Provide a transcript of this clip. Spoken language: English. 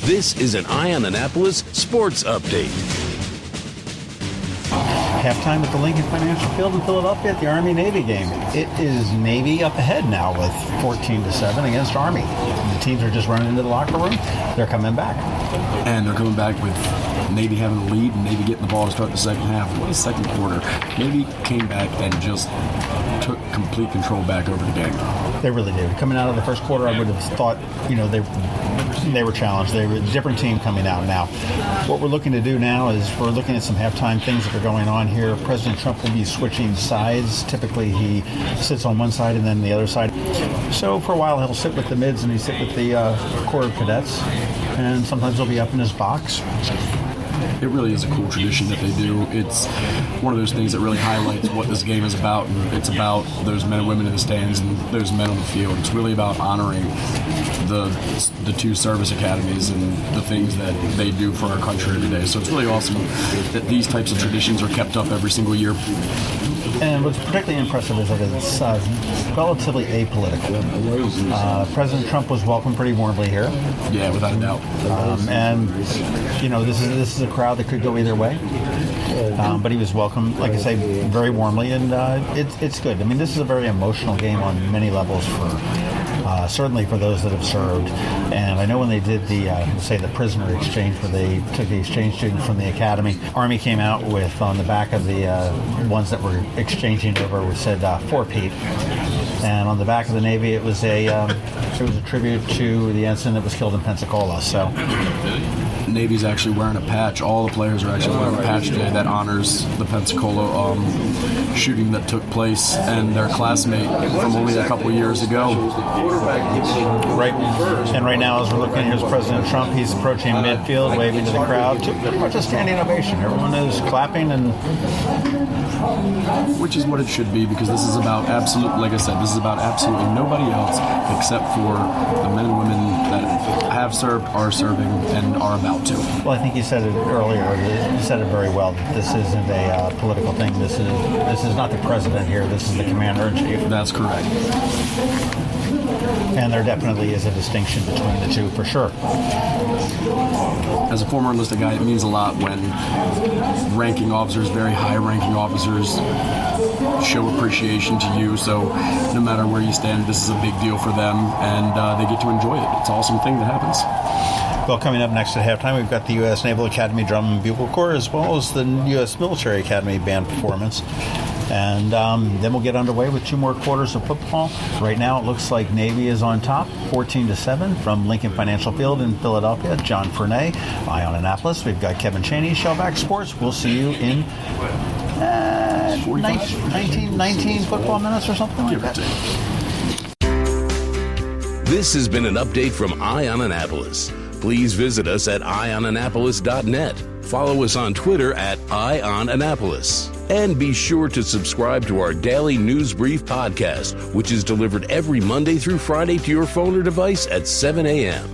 This is an Eye on Annapolis Sports Update. Halftime at the Lincoln Financial Field in Philadelphia at the Army-Navy game. It is Navy up ahead now with 14-7 against Army. The teams are just running into the locker room. They're coming back. And they're coming back with Navy having the lead and Navy getting the ball to start the second half. What a second quarter. Navy came back and just took complete control back over the game. They really did. Coming out of the first quarter, I would have thought, they were challenged. They were a different team coming out now. What we're looking to do now is we're looking at some halftime things that are going on here. President Trump will be switching sides. Typically, he sits on one side and then the other side. So for a while, he'll sit with the mids and he'll sit with the Corps of Cadets. And sometimes he'll be up in his box. It really is a cool tradition that they do. It's one of those things that really highlights what this game is about. And it's about those men and women in the stands and those men on the field. It's really about honoring the two service academies and the things that they do for our country every day. So it's really awesome that these types of traditions are kept up every single year. And what's particularly impressive is that it's relatively apolitical. President Trump was welcomed pretty warmly here. Yeah, without a doubt. This is a crowd that could go either way. But he was welcomed, like I say, very warmly, and it's good. I mean, this is a very emotional game on many levels certainly for those that have served. And I know when they did the prisoner exchange, where they took the exchange student from the academy, Army came out with, on the back of the ones that were exchanging over, it said for Pete. And on the back of the Navy, it was a tribute to the ensign that was killed in Pensacola. So Navy's actually wearing a patch. All the players are actually wearing a patch today that honors the Pensacola shooting that took place and their classmate from only a couple years ago. Right. And right now, as we're looking, here's President Trump. He's approaching midfield, waving to the crowd. Pretty much a standing ovation. Everyone is clapping, and which is what it should be, because this is about this is about absolutely nobody else except for the men and women that have served, are serving, and are about to. Well, I think you said it earlier. You said it very well. That this isn't a political thing. This is not the president here. This is the commander-in-chief. That's correct. And there definitely is a distinction between the two, for sure. As a former enlisted guy, it means a lot when ranking officers, very high-ranking officers, show appreciation to you. So no matter where you stand, this is a big deal for them, and they get to enjoy it. It's an awesome thing that happens. Well, coming up next at halftime, we've got the U.S. Naval Academy Drum and Bugle Corps, as well as the U.S. Military Academy band performance. And then we'll get underway with two more quarters of football. Right now, it looks like Navy is on top, 14-7 from Lincoln Financial Field in Philadelphia. John Fernay, Eye on Annapolis. We've got Kevin Chaney, Shellback Sports. We'll see you in 19 football minutes or something like that. This has been an update from Eye on Annapolis. Please visit us at eyeonannapolis.net. Follow us on Twitter at Eye on Annapolis. And be sure to subscribe to our daily news brief podcast, which is delivered every Monday through Friday to your phone or device at 7 a.m.